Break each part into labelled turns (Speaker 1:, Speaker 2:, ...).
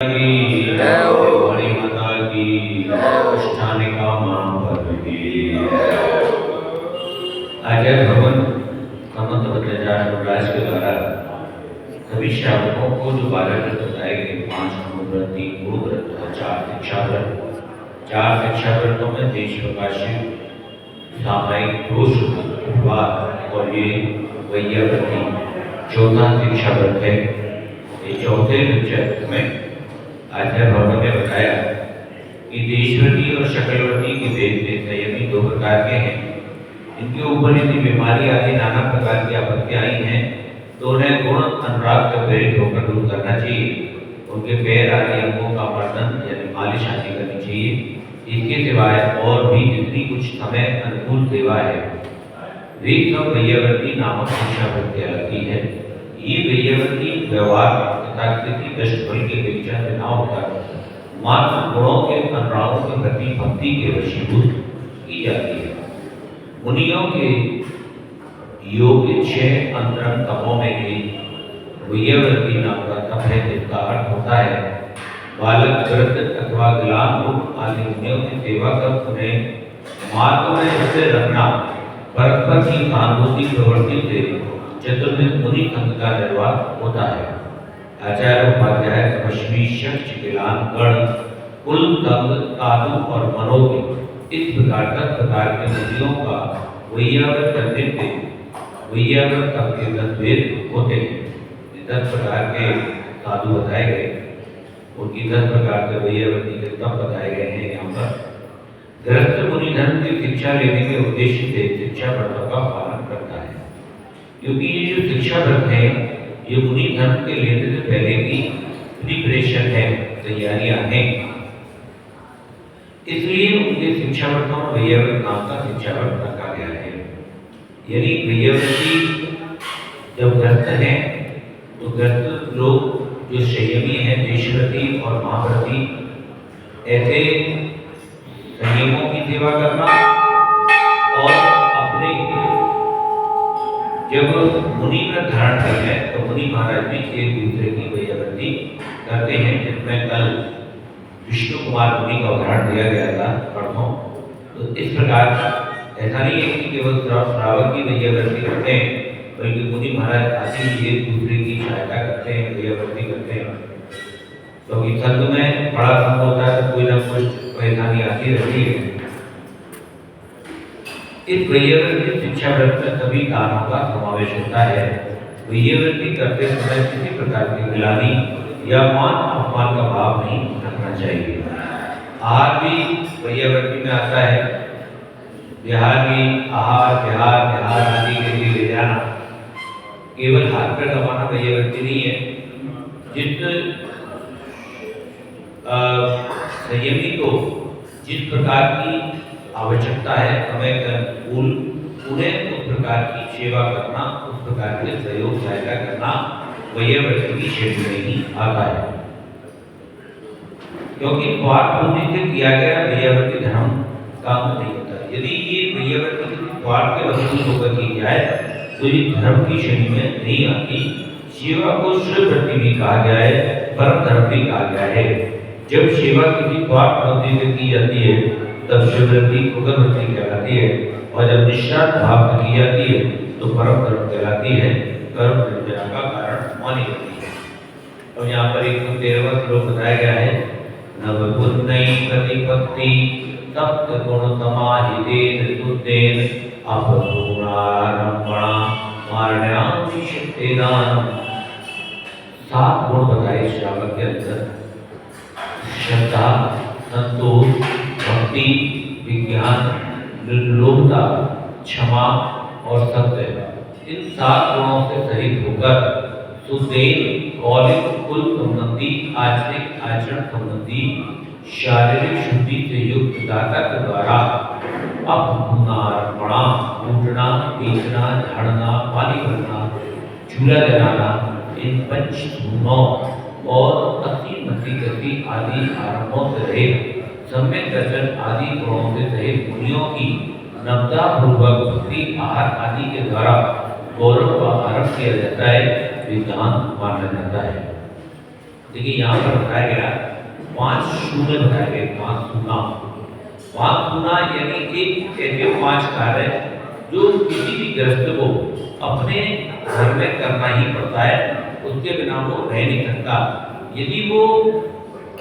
Speaker 1: की
Speaker 2: जय हो।
Speaker 1: बड़ी माता की अष्टानिका मां पर की। आचार्य भगवान समस्त भट्टाचार्य के द्वारा सभी श्रावकों को जो 12 व्रत बताए गए, 5 अनुव्रत, 3 गुरु व्रत और 4 शिक्षा व्रत। 4 शिक्षा व्रतों में देश प्रकाशित सामायिक दोष उपवास और ये वैयावृत्ति चौथा शिक्षा व्रत है। ये चौथे शिक्षा में आचार्य भगवान ने बताया कि देशव्रती और शकलवती के भेद में संयमी 2 प्रकार के हैं। इनके ऊपर यदि बीमारी आदि नाना प्रकार की आपत्तियां आई हैं तो उन्हें गुण अनुराग से प्रेरित होकर दूर करना चाहिए। उनके पैर आदि अंगों का मर्दन यानी मालिश आदि करनी चाहिए। इसके सिवाय और भी जितनी कुछ समय अनुकूल सेवा है वे सब वैयावृत्ति नामक शिक्षा व्रत कहलाती है। ये वैयावृत्ति व्यवहार तथा स्थिति दृष्टफल के विचार से न होकर मात्र गुणों के अनुरागों के प्रति भक्ति के वशीभूत की जाती है। मुनियों के योग 6 अंतरंग तपों में भी वैयावृत्ति नाम का तप है, जिसका अर्थ होता है बालक, वृद्ध अथवा गुलाम मुक्त आदि मुनियों की सेवा कर उन्हें मार्ग में स्थिर रखना। परस्पर की सहानुभूति प्रवृत्ति से चतुर्विध मुनि संघ का निर्वाह होता है। आचार्य उपाध्याय तपस्वी शक्ष गिलान गण कुल तंग साधु और मनोज्ञ इस प्रकार 10 प्रकार के मुनियों का वैयावृत करने से वैयावृत तप के 10 भेद होते हैं। 10 प्रकार के साधु बताए गए, उनकी 10 प्रकार के वैयावृत्ति के तप बताए गए हैं। यहाँ पर गृहस्थ मुनि धर्म की शिक्षा लेने के उद्देश्य से शिक्षा व्रतों का पालन करता है, क्योंकि ये जो शिक्षा व्रत है ये मुनि धर्म के लेने से पहले की प्रिपरेशन है, तैयारियां हैं। इसलिए उनके शिक्षा व्रतों में वैयावृत नाम का शिक्षा व्रत रखा गया है। यानी वैयावृत्ति जब ग्रस्त है तो ग्रस्त लोग जो संयमी है, देशव्रती और महाव्रती, ऐसे संयमों की सेवा करना और अपने जब मुनि व्रत धारण करते हैं तो मुनि महाराज भी एक दूसरे की वैयावृत्ति करते हैं, जिसमें कल विष्णु कुमार मुनि का उदाहरण दिया गया था परसों। तो इस प्रकार ऐसा नहीं है कि केवल श्रावक की वैयावृत्ति करते हैं, बल्कि मुनि महाराज आदि एक दूसरे की सहायता करते हैं, वैयावृत्ति करते हैं। क्योंकि संघ में बड़ा संघ होता है तो कोई ना कोई परेशानी आती रहती है। इस वैयावृत्ति शिक्षा व्रत में सभी कामों का समावेश होता है। वैयावृत्ति करते समय किसी प्रकार की गिलानी या मान अपमान का भाव नहीं रखना चाहिए। आहार भी वैयावृत्ति में आता है। बिहार भी बिहार आदि के लिए ले जाना, केवल हाथ पर दबाना वैयावृत्ति नहीं है। जिस संयमी को जिस प्रकार की आवश्यकता है समय के अनुकूल उन्हें उस प्रकार की सेवा करना, उस प्रकार के सहयोग सहायता करना वैयावृत्ति की क्षेत्र में ही आता है। क्योंकि स्वार्थ बुद्धि से किया गया वैयावृत्ति धर्म काम नहीं होता। यदि ये वैयावृत्ति किसी स्वार्थ के वसूल होकर की जाए तो ये धर्म की श्रेणी में नहीं आती। सेवा को शिववृत्ति भी कहा गया है, परम धर्म भी कहा गया है। जब सेवा किसी स्वार्थ बुद्धि से की जाती है तब शिववृत्ति उग्रवृत्ति कहलाती है, और जब निस्वार्थ भाव से की जाती है तो परम धर्म कहलाती है, कर्म निर्जरा का कारण मानी जाती है। अब यहाँ पर 113वां श्लोक बताया गया है, नवबुद्धि प्रतिपत्ति सप्त गुण समाहितेन शुद्धेन अपपूर्णारंभणा मारण्यां शक्तिदान। 7 गुण बताए श्रावक के अंदर: श्रद्धा, संतोष, भक्ति, विज्ञान, निर्लोभता, क्षमा और सत्य। इन 7 गुणों से सहित होकर सुदेव कौलिक कुल संबंधी आचरिक आचरण संबंधी शारीरिक शुद्धि से युक्त दाता के द्वारा अपपुनार्पणा, लूटना, बेचना, झाड़ना, पानी भरना, झूला जलाना, इन 5 गुणों और अति गति आदि आरंभों से रहित सम्यक दर्शन आदि गुणों से सहित मुनियों की नम्रता पूर्वक भक्ति आहार आदि के द्वारा गौरव का आरंभ किया जाता है, विधान माना जाता है। देखिए यहाँ पर बताया गया 5 शून्य बताया गया, 5 शून्य। 5 शून्य यानी एक ऐसे 5 कार्य जो किसी भी गृहस्थ को अपने घर में करना ही पड़ता है, उसके बिना वो रह नहीं सकता। यदि वो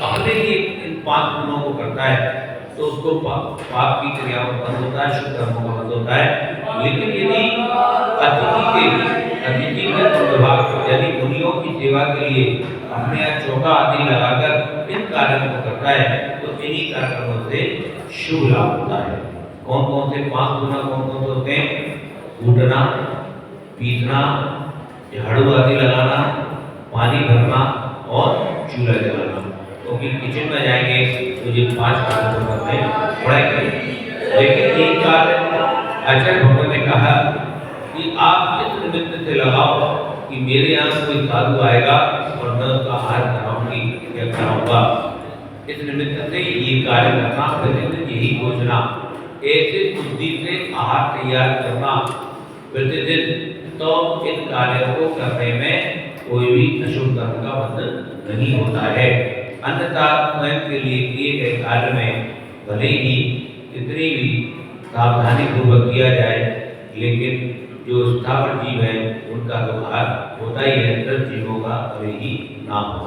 Speaker 1: अपने लिए इन 5 गुणों को करता है तो उसको पाप की क्रियाओं में बंद होता है, शुभ कर्मों में बंद होता है। लेकिन यदि अतिथि के विभाग यानी मुनियों की सेवा के लिए अपने यहाँ चौका आदि लगाकर इन कार्यों को करता है तो इन्हीं कार्यक्रमों से शुभ लाभ होता है। कौन कौन से 5 गुना कौन कौन से होते हैं? कूटना, पीसना, झाड़ू आदि लगाना, पानी भरना और चूल्हा जलाना। क्योंकि किचन में जाएंगे तो ये 5 कार्य करने पड़ेंगे। लेकिन एक कार्य आचार्य भगवान ने कहा कि आप इस निमित्त से लगाओ कि मेरे यहाँ कोई साधु आएगा और मैं उसका आहार कराऊंगी या कराऊंगा। इस निमित्त से ये कार्य करना, प्रतिदिन यही सोचना, ऐसे बुद्धि से आहार तैयार करना प्रतिदिन, तो इन कार्यों को करने में कोई भी अशुभ कर्म का बंधन नहीं होता है। अन्यथा स्वयं के लिए किए गए कार्य में भले ही कितनी भी सावधानी पूर्वक किया जाए, लेकिन जो स्थावर जीव है उनका तो हार होता ही है, दस जीवों का भले ही ना हो।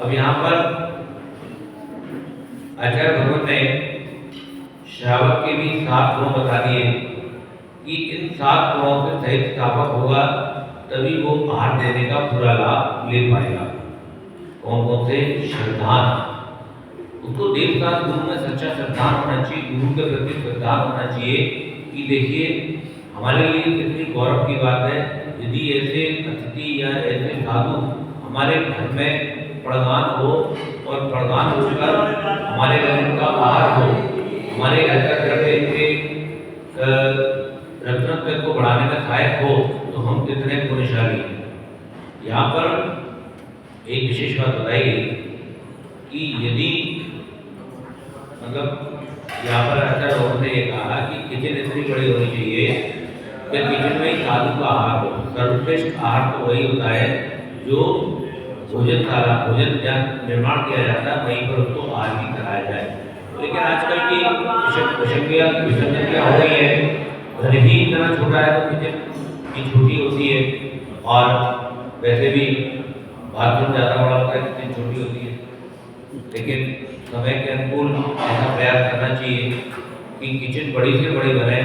Speaker 1: अब यहाँ पर आचार्य भगवान ने श्रावक के भी 7 गुण बता दिए कि इन 7 गुणों से सहित स्थापक होगा तभी वो आहार देने का पूरा लाभ ले पाएगा। कौन कौन से? श्रद्धान, उसको देवदास गुरु में सच्चा श्रद्धान होना चाहिए, गुरु के प्रति श्रद्धान होना चाहिए कि देखिए हमारे लिए कितनी गौरव की बात है यदि ऐसे अतिथि या ऐसे साधु हमारे घर में प्रधान हो और प्रधान होकर हमारे घर का आहार हो, हमारे घर का रत्नत्व को बढ़ाने में सहायक हो, तो हम कितने पुण्यशाली हैं। यहाँ पर एक विशेष बात बताई गई कि यदि मतलब यहाँ पर ऐसा लोगों ने ये कहा कि किचन इतनी बड़ी होनी चाहिए कि किचन में ही साधु का आहार हो। सर्वश्रेष्ठ आहार तो वही होता है जो भोजनशाला भोजन जहाँ निर्माण किया जाता है वहीं पर उसको आहार भी कराया जाए। लेकिन आजकल की विसंगतियाँ हो गई है, घर ही इतना छोटा है तो किचन की छोटी होती है और वैसे भी बाथरूम ज़्यादा बड़ा होता है, किचन छोटी होती है। लेकिन समय के अनुकूल ऐसा प्रयास करना चाहिए कि किचन बड़ी से बड़ी बने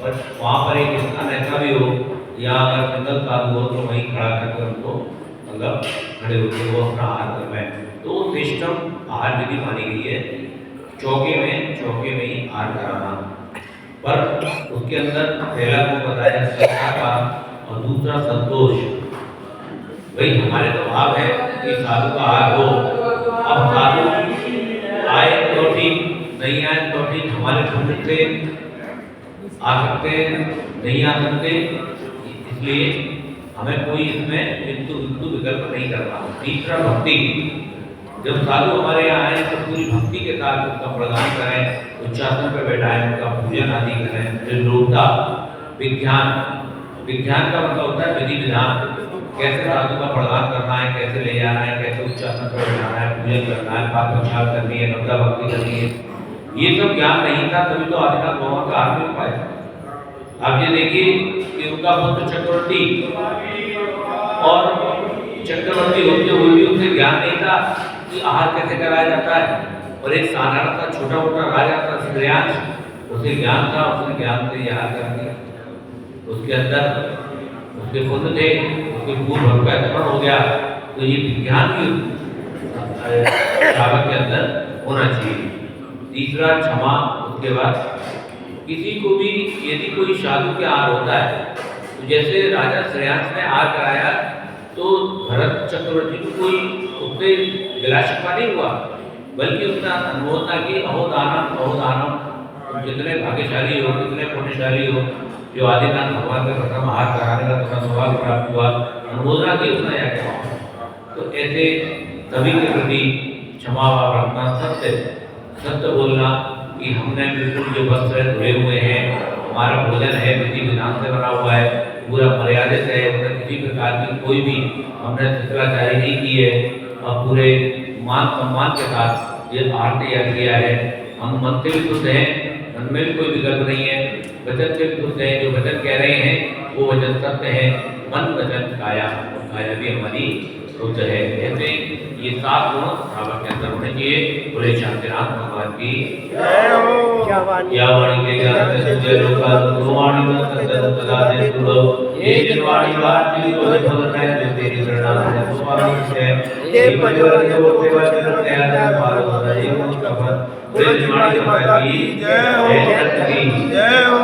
Speaker 1: और वहाँ पर एक स्थान ऐसा भी हो या अगर सिंगल साधु हो तो वहीं खड़ा करके उनको मतलब खड़े होकर वो अपना आहार कर पाए। तो सिस्टम आहार विधि मानी गई है, चौके में ही आहार कराना। पर उसके अंदर पहला को बताया श्रद्धा का और दूसरा संतोष। भाई हमारे तो भाव है कि साधु का आहार हो, अब साधु आए तो ठीक, नहीं आए तो ठीक, हमारे पुण्य से आ सकते नहीं आ सकते, इसलिए हमें कोई इसमें बिंदु विकल्प नहीं करना। तीसरा भक्ति, जब साधु हमारे यहाँ आए तो पूरी भक्ति के साथ उसका प्रदान करें, उच्चासन पर बैठाएं, उनका पूजन आदि करें। निर्लोभता, विज्ञान का मतलब होता है विधि विधान, कैसे साधु का प्रदान करना है, कैसे ले जाना है, कैसे उच्चासन पर बैठाना है, पूजन करना है, पाठ प्रसाद करनी है, नवदा भक्ति करनी है। ये सब ज्ञान नहीं था तभी तो आदिनाथ भगवान का आहार मिल पाया। आप ये देखिए कि उनका पुत्र चक्रवर्ती और चक्रवर्ती होते हुए भी उसे ज्ञान नहीं था कि आहार कैसे कराया जाता है। और एक साधारण सा छोटा मोटा राजा था श्रेयांश, उसे ज्ञान था, उसने ज्ञान से आहार कर दिया। उसके अंदर उसके पुण्य थे, उसके पूर्व भक्त का स्मरण हो गया। तो ये विज्ञान भी श्रावक के अंदर होना चाहिए। तीसरा क्षमा। उसके बाद किसी को भी यदि कोई साधु के आहार होता है तो जैसे राजा श्रेयांश ने आहार कराया तो भरत चक्रवर्ती को कोई उससे गिला शिकवा नहीं हुआ, बल्कि उसने अनुमोदना की, अहोदानम अहोदानम, जितने भाग्यशाली हो, कितने पुण्यशाली हो जो आदिनाथ भगवान के प्रथम आहार कराने का तुम्हें सौभाग्य प्राप्त हुआ, अनुमोदना की उसने जाके। तो ऐसे सभी के प्रति क्षमा भाव रखना, सत्य बोलना कि हमने बिल्कुल जो वस्त्र धुले हुए हैं, हमारा भोजन है विधि विधान से बना हुआ है, पूरा मर्यादित है, उसमें किसी प्रकार की कोई भी हमने शिष्टाचारी नहीं की है, पूरे मान सम्मान के साथ ये आहार तैयार किया है। हम मन से भी शुद्ध हैं, मन में भी कोई विकल्प नहीं है, वचन से भी शुद्ध हैं। जो वचन कह रहे हैं वो वचन सत्य है। मन वचन काया, और काया भी हमारी शुद्ध है। ऐसे ये 7 गुण भावा के अंदर होने चाहिए। बोले शांतिनाथ भगवान की
Speaker 2: जय हो।
Speaker 1: या वाणी के ज्ञान में तुझे लोका तो वाणी में सत्य सदा दे तुलो ये जिन वाणी बात की तो फल है जो तेरी प्रेरणा है स्वामी से ये परिवार के वो सेवा करते हैं आदर पालो सदा ये मुझ का फल बोले जिन वाणी माता की जय हो।
Speaker 2: जय हो।